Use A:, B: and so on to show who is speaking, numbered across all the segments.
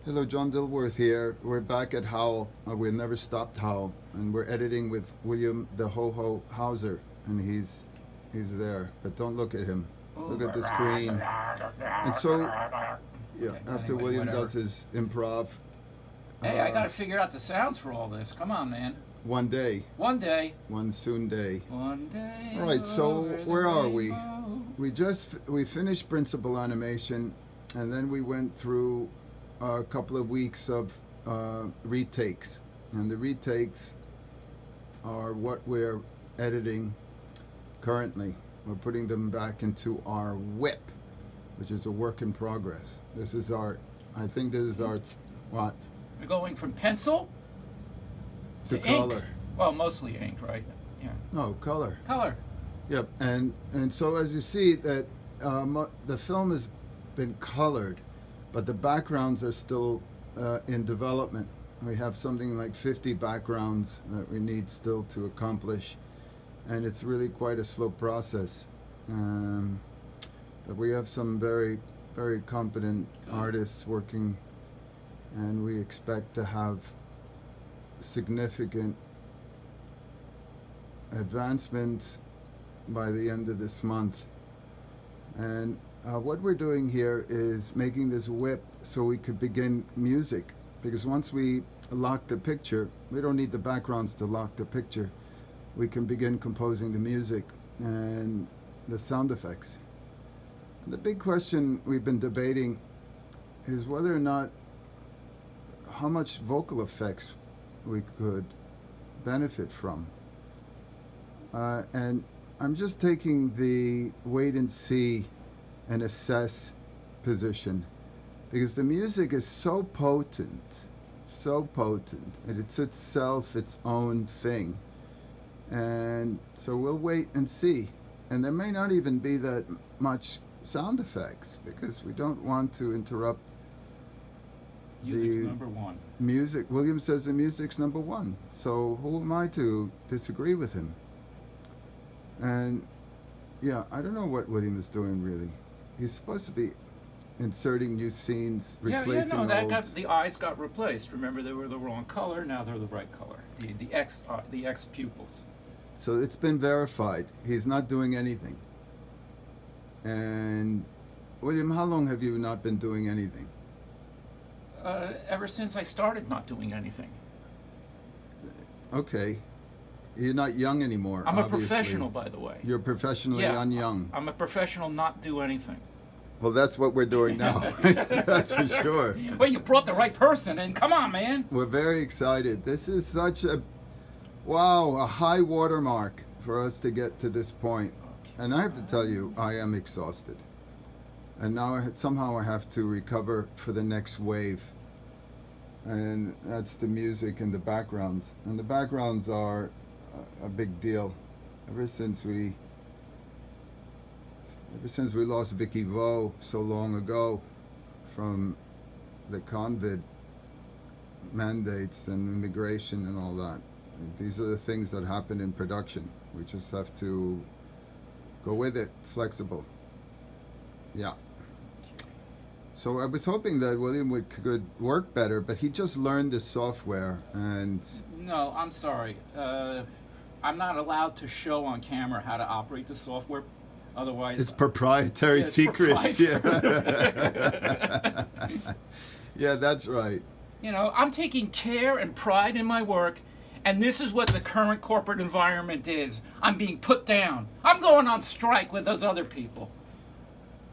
A: Hello, John Dilworth here. We're back at HOWL. We never stopped HOWL, and we're editing with William the Hoho Hohauser, and he's there. But don't look at him. Look at the screen. And so, yeah,
B: Okay,
A: after
B: anyway,
A: William
B: whatever.
A: does his improv,
B: Hey, I gotta figure out the sounds for all this. Come on, man.
A: one day,
B: One day.
A: one soon day.
B: One day.
A: All right, so
B: over the
A: where are we?
B: rainbow.
A: We finished principal animation, and then we went through a couple of weeks of retakes, and the retakes are what we're editing currently. We're putting them back into our whip, which is a work in progress. This is our, I think this is our, what?
B: We're going from pencil
A: To
B: ink.
A: color.
B: Well, mostly ink, right? Yeah.
A: No, color.
B: Color.
A: Yep, and so as you see that the film has been colored, but the backgrounds are still in development. We have something like 50 backgrounds that we need still to accomplish, and it's really quite a slow process. But we have some very, very competent artists working, and we expect to have significant advancements by the end of this month. And what we're doing here is making this whip so we could begin music, because once we lock the picture, we don't need the backgrounds to lock the picture. We can begin composing the music and the sound effects. And the big question we've been debating is whether or not how much vocal effects we could benefit from. And I'm just taking the wait and see and assess position, because the music is so potent, and it's itself its own thing. And so we'll wait and see. And there may not even be that much sound effects, because we don't want to interrupt
B: Music's
A: the
B: number one.
A: music. William says the music's number one. So who am I to disagree with him? And yeah, I don't know what William is doing really. He's supposed to be inserting new scenes, replacing
B: no, that
A: old.
B: got the eyes got replaced. Remember, they were the wrong color. Now they're the right color. The X pupils.
A: So it's been verified. He's not doing anything. And William, how long have you not been doing anything?
B: Ever since I started not doing anything.
A: Okay. You're not young anymore.
B: I'm a
A: obviously.
B: professional, by the way.
A: You're professionally unyoung.
B: I'm a professional, not do anything.
A: Well, that's what we're doing now. That's for sure.
B: Well, you brought the right person in. Come on, man.
A: We're very excited. This is such a high watermark for us to get to this point. And I have to tell you, I am exhausted. And now somehow I have to recover for the next wave. And that's the music and the backgrounds. And the backgrounds are a big deal. Ever since we lost Vicky Vo so long ago from the COVID mandates and immigration and all that. These are the things that happen in production. We just have to go with it, flexible. Yeah. So I was hoping that William could work better, but he just learned the software, and
B: No, I'm sorry. I'm not allowed to show on camera how to operate the software. Otherwise,
A: it's proprietary
B: Yeah, it's
A: secrets.
B: proprietary.
A: Yeah. Yeah, that's right.
B: You know, I'm taking care and pride in my work, and this is what the current corporate environment is. I'm being put down. I'm going on strike with those other people.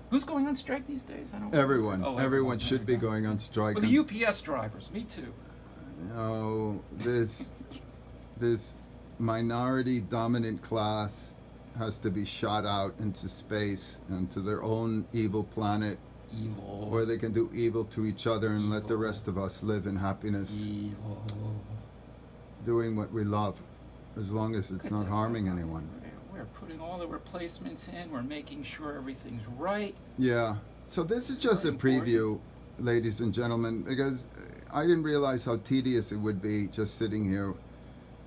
B: Who's going on strike these days? I don't.
A: Everyone,
B: Oh,
A: everyone
B: There
A: should
B: we
A: be
B: go.
A: going on strike.
B: Well, the UPS drivers, me too.
A: No, this minority dominant class has to be shot out into space and to their own evil planet,
B: Evil.
A: where they can do evil to each other and let the
B: Evil.
A: rest of us live in happiness,
B: Evil.
A: doing what we love, as long as it's not harming anyone.
B: We're putting all the replacements in. We're making sure everything's right.
A: Yeah. So this is just a
B: Very
A: preview, ladies and gentlemen, because I didn't realize how tedious it would be just sitting here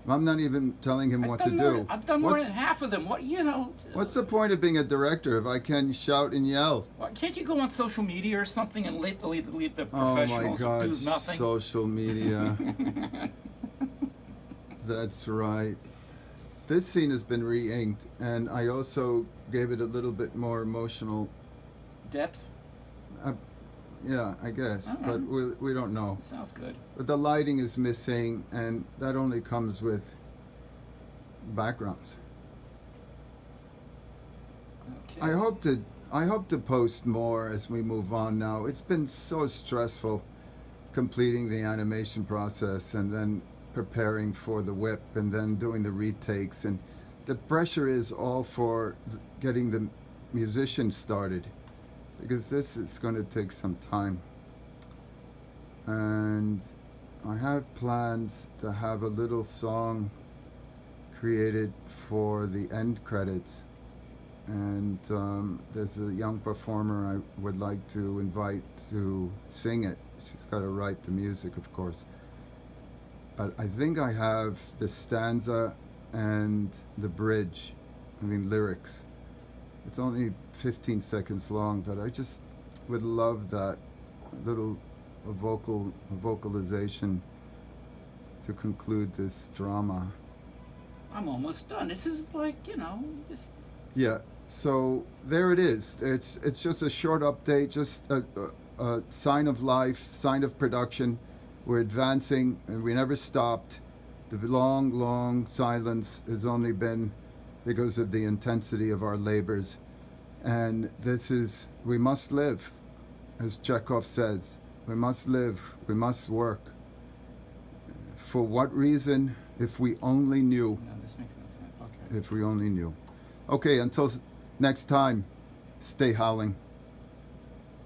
A: I'm not even telling him what to do.
B: I've done more
A: What's-
B: than half of them. What, you know?
A: What's the point of being a director if I can shout and yell?
B: Can't you go on social media or something and leave the
A: Oh my
B: professionals
A: God,
B: do nothing?
A: social media. That's right. This scene has been re-inked, and I also gave it a little bit more emotional.
B: Depth?
A: Yeah, I guess,
B: Uh-huh.
A: but we don't know.
B: Sounds good.
A: But the lighting is missing, and that only comes with backgrounds.
B: Okay.
A: I hope to post more as we move on now. It's been so stressful completing the animation process and then preparing for the whip and then doing the retakes, and the pressure is all for getting the musicians started, because this is going to take some time. And I have plans to have a little song created for the end credits, and there's a young performer I would like to invite to sing it. She's got to write the music, of course. But I think I have the stanza and the bridge, lyrics. It's only 15 seconds long, but I just would love that little vocalization to conclude this drama.
B: I'm almost done. This is like, just...
A: Yeah, so there it is. It's just a short update, just a sign of life, sign of production. We're advancing, and we never stopped. The long, long silence has only been because of the intensity of our labors. And we must live, as Chekhov says. We must live, we must work. For what reason? If we only knew.
B: No, this makes no sense. Okay.
A: If we only knew. Okay, until next time, stay howling.